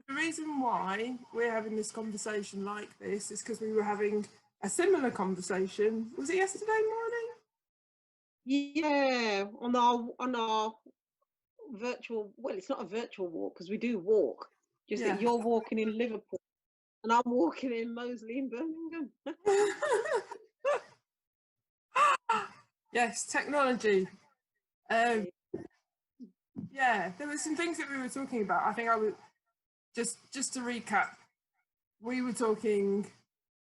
The reason why we're having this conversation like this is because we were having a similar conversation. Was it yesterday morning? Yeah, on our virtual. Well, it's not a virtual walk because we do walk. Just that you're walking in Liverpool and I'm walking in Moseley in Birmingham. Yes, technology. Yeah, there were some things that we were talking about. I think I would just to recap. We were talking,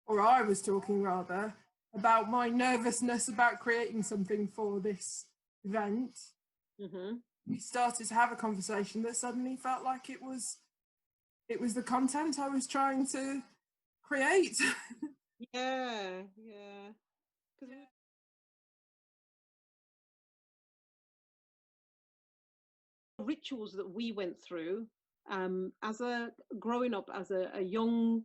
or I was talking rather, about my nervousness about creating something for this event. Mm-hmm. We started to have a conversation that suddenly felt like it was the content I was trying to create. Yeah. Rituals that we went through growing up as a young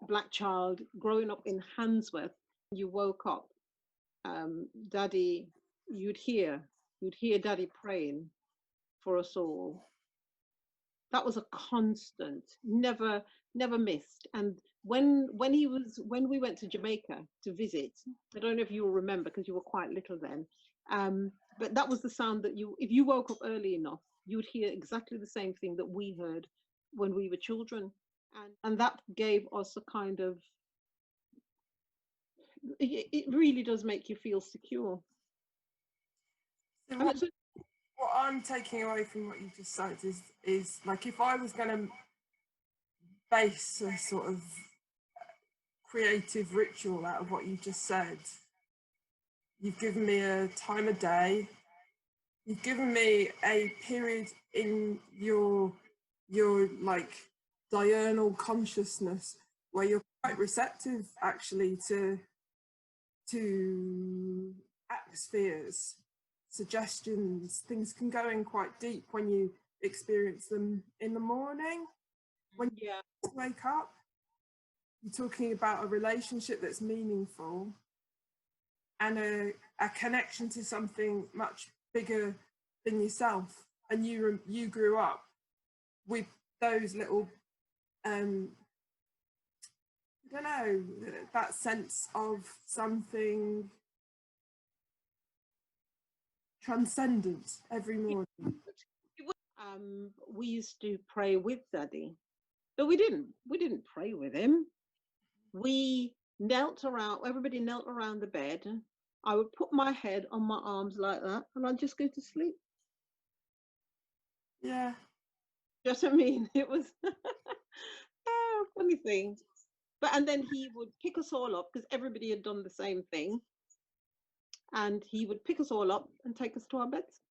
black child, growing up in Handsworth. You woke up, Daddy, you'd hear Daddy praying for us all. That was a constant, never missed. And when we went to Jamaica to visit, I don't know if you will remember because you were quite little then, but that was the sound that if you woke up early enough, you would hear exactly the same thing that we heard when we were children. And that gave us a kind of, it really does make you feel secure. So what I'm taking away from what you just said is like, if I was going to base a sort of creative ritual out of what you just said, you've given me a time of day, you've given me a period in your like diurnal consciousness where you're quite receptive actually to atmospheres, suggestions. Things can go in quite deep when you experience them in the morning. When you wake up, you're talking about a relationship that's meaningful and a connection to something much bigger than yourself. And you grew up with those little, I don't know, that sense of something transcendent every morning. We used to pray with Daddy, but we didn't pray with him. We knelt around, everybody knelt around the bed. I would put my head on my arms like that and I'd just go to sleep. Yeah. Just what I mean? It was a funny thing. And then he would pick us all up because everybody had done the same thing. And he would pick us all up and take us to our beds.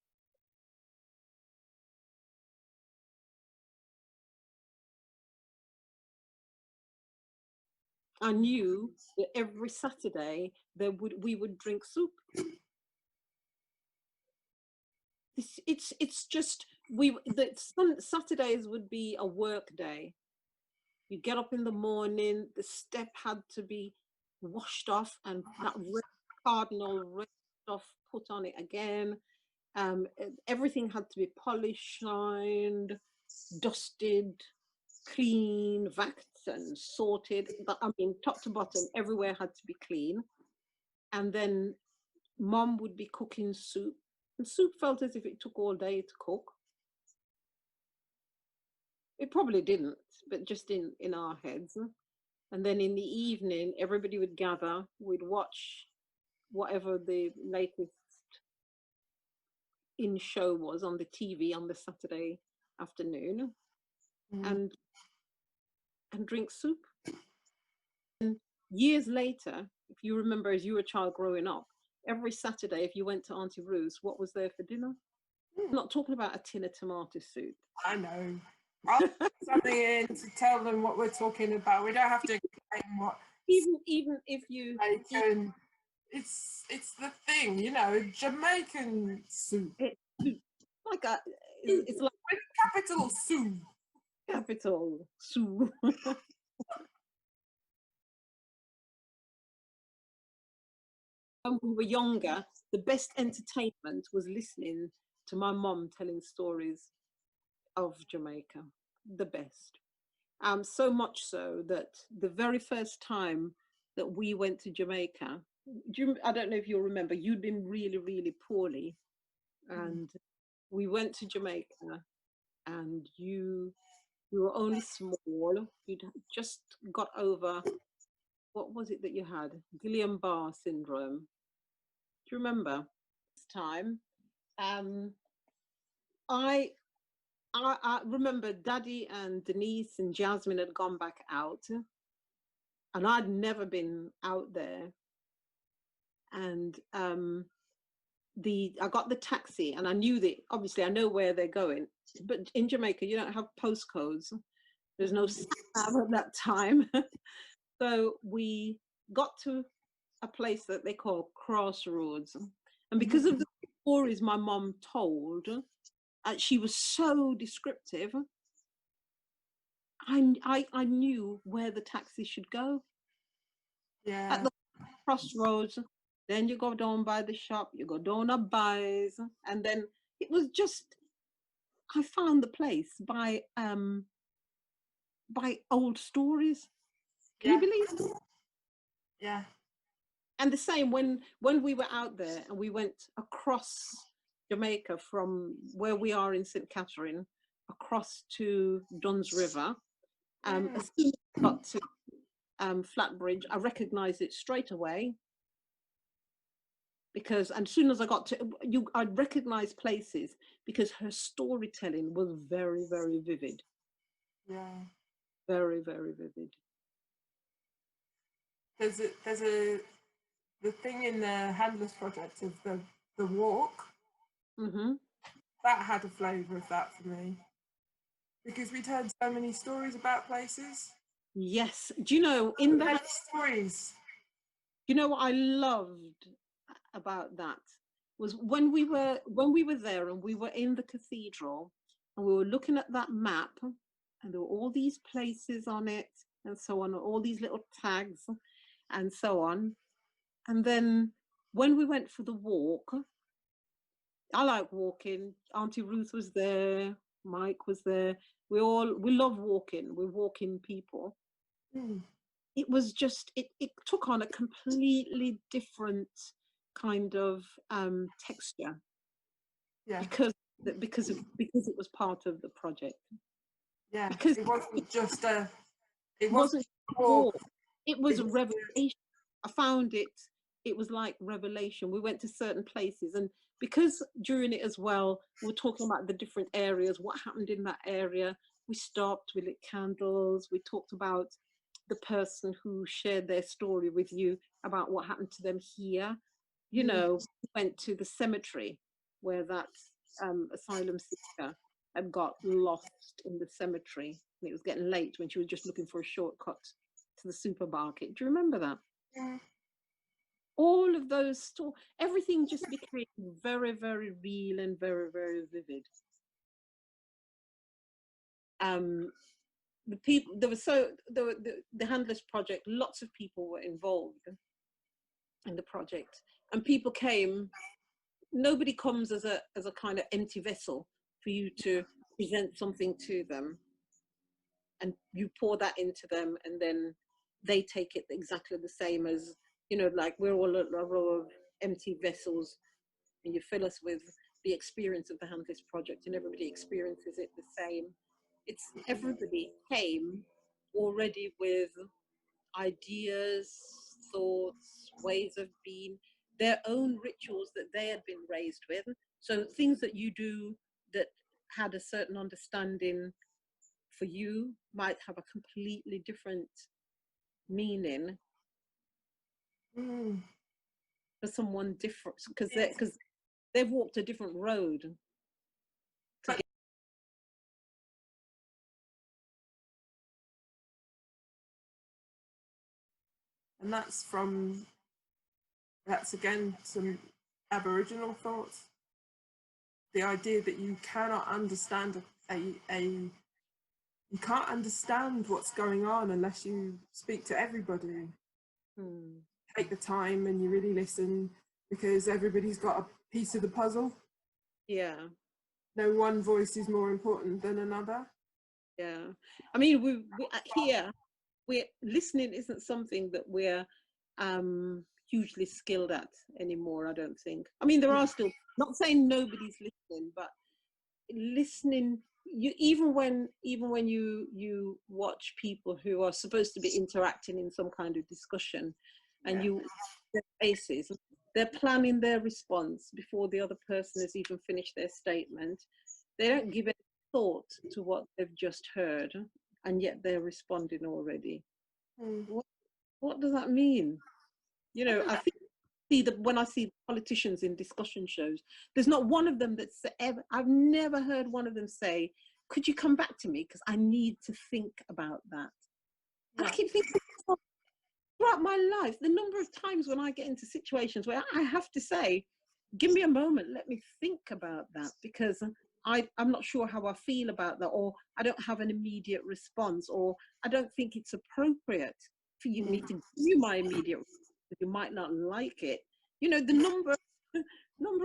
I knew that every Saturday we would drink soup. It's just Saturdays would be a work day. You get up in the morning, the step had to be washed off and that red cardinal red stuff put on it again. Everything had to be polished, shined, dusted, clean, vaxed and sorted. I mean, top to bottom, everywhere had to be clean. And then Mom would be cooking soup. And soup felt as if it took all day to cook. It probably didn't, but just in our heads. And then in the evening, everybody would gather. We'd watch whatever the latest in show was on the TV on the Saturday afternoon, and drink soup. And years later, if you remember, as you were a child growing up, every Saturday, if you went to Auntie Ruth's, what was there for dinner? I'm not talking about a tin of tomato soup. I know. I'll put something in to tell them what we're talking about. We don't have to explain what. Even if you. It's the thing, you know, Jamaican soup. Like it's like with capital soup. Capital soup. When we were younger, the best entertainment was listening to my mom telling stories. of Jamaica, the best. So much so that the very first time that we went to Jamaica, I don't know if you'll remember, you'd been really, really poorly, and we went to Jamaica, and you were only small. You'd just got over, what was it that you had? Guillain-Barré syndrome. Do you remember? This time, I remember Daddy and Denise and Jasmine had gone back out, and I'd never been out there. And I got the taxi, and I knew that, obviously I know where they're going, but in Jamaica you don't have postcodes. There's no stab at that time. So we got to a place that they call Crossroads, and because of the stories my mom told, she was so descriptive, I knew where the taxi should go. Yeah. At the crossroads, then you go down by the shop, you go down a buys, and then it was just, I found the place by old stories. Can you believe it? Yeah. And the same when we were out there and we went across Jamaica from where we are in St. Catherine across to Dunn's River. As soon as I got to Flatbridge, I recognized it straight away, because as soon as I got to I'd recognize places because her storytelling was very, very vivid. Yeah. Very, very vivid. There's the thing in the Handless project of the walk. That had a flavour of that for me, because we'd heard so many stories about places. Yes. Do you know, in the stories, you know what I loved about that was when we were there and we were in the cathedral and we were looking at that map, and there were all these places on it and so on, all these little tags and so on. And then when we went for the walk, I like walking. Auntie Ruth was there, Mike was there. We love walking. We're walking people. It was just, it took on a completely different kind of texture. Yeah. Because it was part of the project. Yeah. Because it wasn't just it wasn't a walk. It was a revelation. I found it was like revelation. We went to certain places, and because during it as well, we were talking about the different areas, what happened in that area. We stopped, we lit candles, we talked about the person who shared their story with you about what happened to them here. You know, we went to the cemetery where that asylum seeker had got lost in the cemetery, and it was getting late when she was just looking for a shortcut to the supermarket. Do you remember that? Yeah. All of those everything just became very, very real and very, very vivid. The people, the Handless project, lots of people were involved in the project, and people came. Nobody comes as a kind of empty vessel for you to present something to them, and you pour that into them, and then they take it exactly the same as, you know, like we're all a row of empty vessels, and you fill us with the experience of the Handless project, and everybody experiences it the same. It's everybody came already with ideas, thoughts, ways of being, their own rituals that they had been raised with. So things that you do that had a certain understanding for you might have a completely different meaning for someone different, because they've walked a different road. And that's again some Aboriginal thoughts. The idea that you cannot understand you can't understand what's going on unless you speak to everybody. Take the time and you really listen, because everybody's got a piece of the puzzle. Yeah. no one voice is more important than another. Yeah, I mean, we here, we're listening isn't something that we're hugely skilled at anymore, I don't think. I mean, there are still, not saying nobody's listening, but listening, you even when you watch people who are supposed to be interacting in some kind of discussion, and you their faces, they're planning their response before the other person has even finished their statement. They don't give any thought to what they've just heard, and yet they're responding already. What does that mean? You know, I think when I see politicians in discussion shows, there's not one of them that's ever, I've never heard one of them say, could you come back to me because I need to think about that. And I keep thinking, throughout my life, the number of times when I get into situations where I have to say, give me a moment, let me think about that, because I'm not sure how I feel about that, or I don't have an immediate response, or I don't think it's appropriate for me to give you my immediate response. You might not like it. You know, the number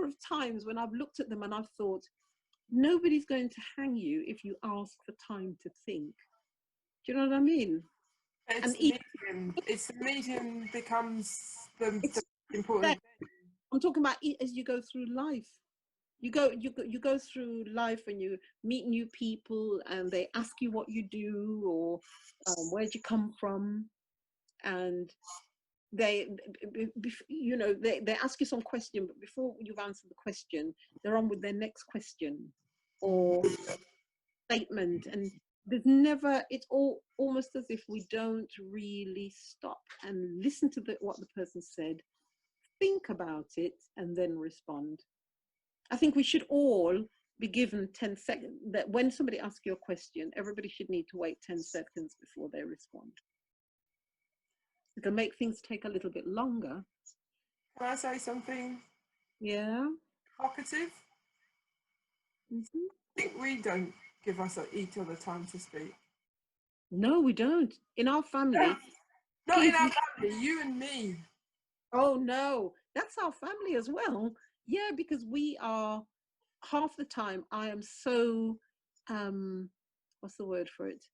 of times when I've looked at them and I've thought, nobody's going to hang you if you ask for time to think. Do you know what I mean? It's the medium becomes the important thing. I'm talking about as you go through life. You go through life and you meet new people and they ask you what you do, or where'd you come from, and they ask you some question, but before you've answered the question, they're on with their next question or statement, and there's never, it's almost as if we don't really stop and listen to what the person said, think about it, and then respond. I think we should all be given 10 seconds, that when somebody asks you a question, everybody should need to wait 10 seconds before they respond. It can make things take a little bit longer. Can I say something? Yeah. Provocative? I think we don't give each other time to speak. No, we don't. In our family. Not in our family, you and me. Oh, no. That's our family as well. Yeah, because we are, half the time, I am so, what's the word for it?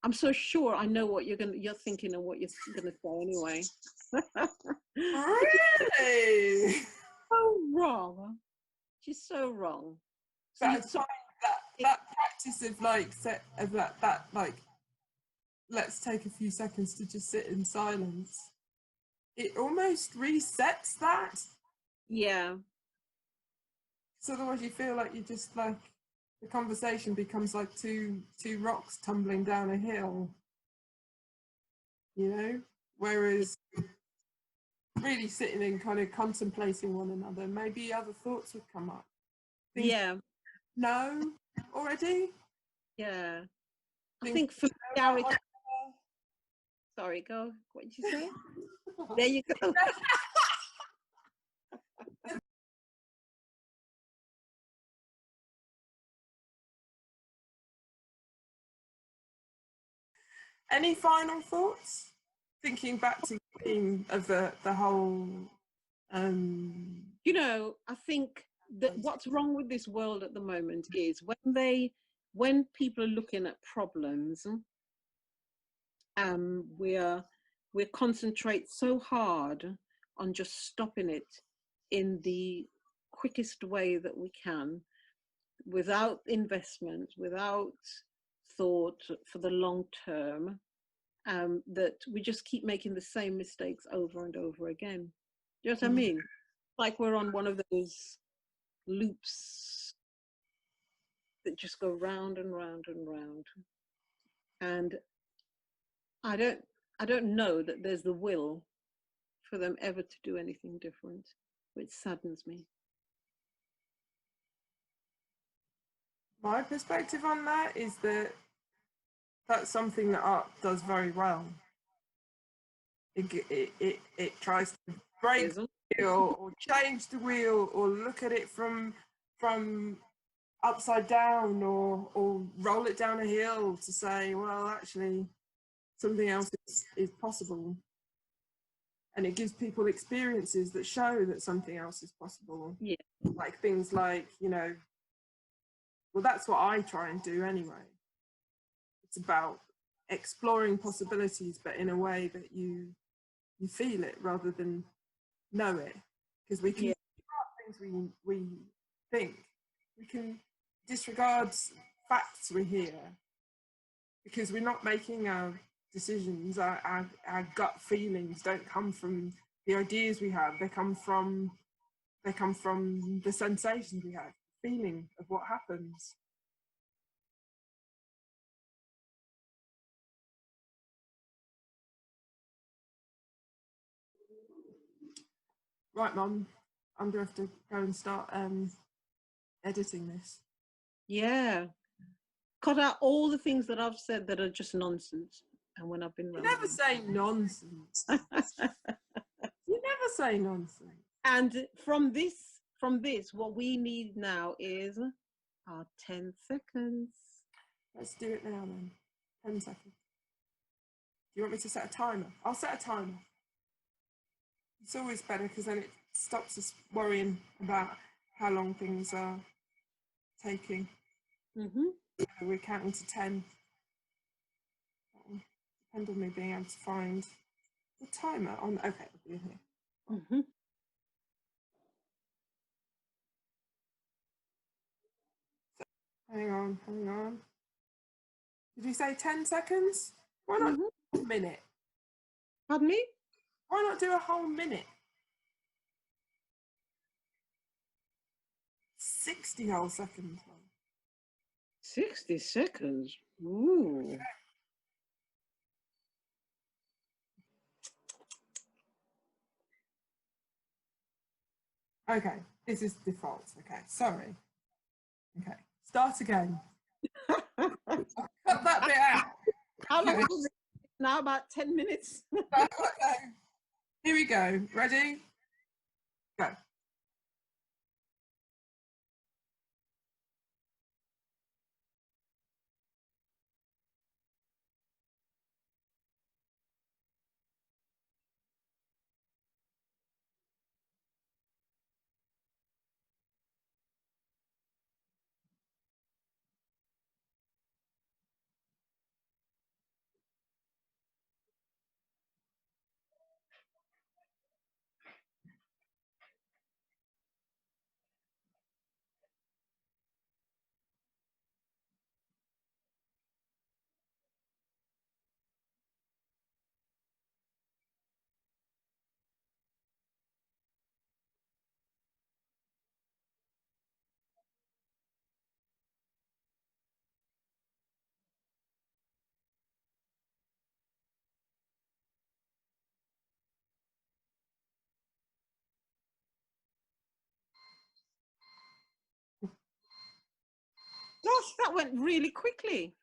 I'm so sure I know what you're thinking and what you're gonna say anyway. Really? So wrong. She's so wrong. So that practice of like let's take a few seconds to just sit in silence. It almost resets that. Yeah. So otherwise you feel like you just like the conversation becomes like two rocks tumbling down a hill, you know, whereas really sitting and kind of contemplating one another, maybe other thoughts would come up. Yeah. No, already. Yeah. I think familiarity. Sorry, go. What did you say? There you go. Any final thoughts? Thinking back to the theme of the whole. You know, I think that what's wrong with this world at the moment is when people are looking at problems, we concentrate so hard on just stopping it in the quickest way that we can, without investment, without thought for the long term, that we just keep making the same mistakes over and over again. Do you know what I mean? Like we're on one of those loops that just go round and round and round. And I don't know that there's the will for them ever to do anything different, which saddens me. My perspective on that is that that's something that art does very well. It tries to break the wheel or change the wheel or look at it from upside down or roll it down a hill to say, well, actually something else is possible. And it gives people experiences that show that something else is possible. Yeah. Like things like, you know, Well, that's what I try and do anyway. It's about exploring possibilities, but in a way that you feel it rather than know it. Because we can disregard things we think. We can disregard facts we hear because we're not making our decisions. Our gut feelings don't come from the ideas we have. They come from the sensations we have, the feeling of what happens. Right, Mum, I'm going to have to go and start editing this. Yeah. Cut out all the things that I've said that are just nonsense. And when I've been You never say nonsense. You never say nonsense. And from this, what we need now is our 10 seconds. Let's do it now then. 10 seconds. Do you want me to set a timer? I'll set a timer. It's always better because then it stops us worrying about how long things are taking. We're counting to 10. Depend on me being able to find the timer on. Okay, it'll be in here. Hang on. Did you say 10 seconds? Why not a minute? Pardon me? Why not do a whole minute? 60 whole seconds. 60 seconds? Ooh. Okay, this is default. Okay, sorry. Okay, start again. Cut that bit out. How long is it now? About 10 minutes? Okay. Here we go. Ready? Go. Gosh, that went really quickly.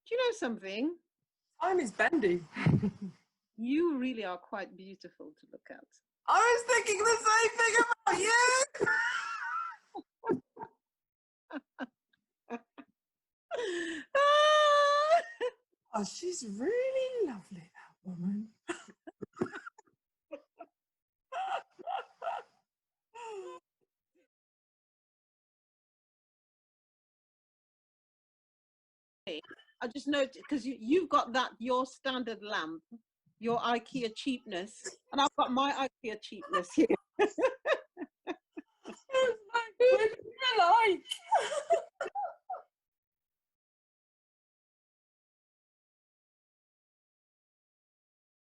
Do you know something? Time is bendy. You really are quite beautiful to look at. I was thinking the same thing about you. Oh, she's really lovely, that woman. I just noticed because you've got that, your standard lamp, your IKEA cheapness, and I've got my IKEA cheapness here.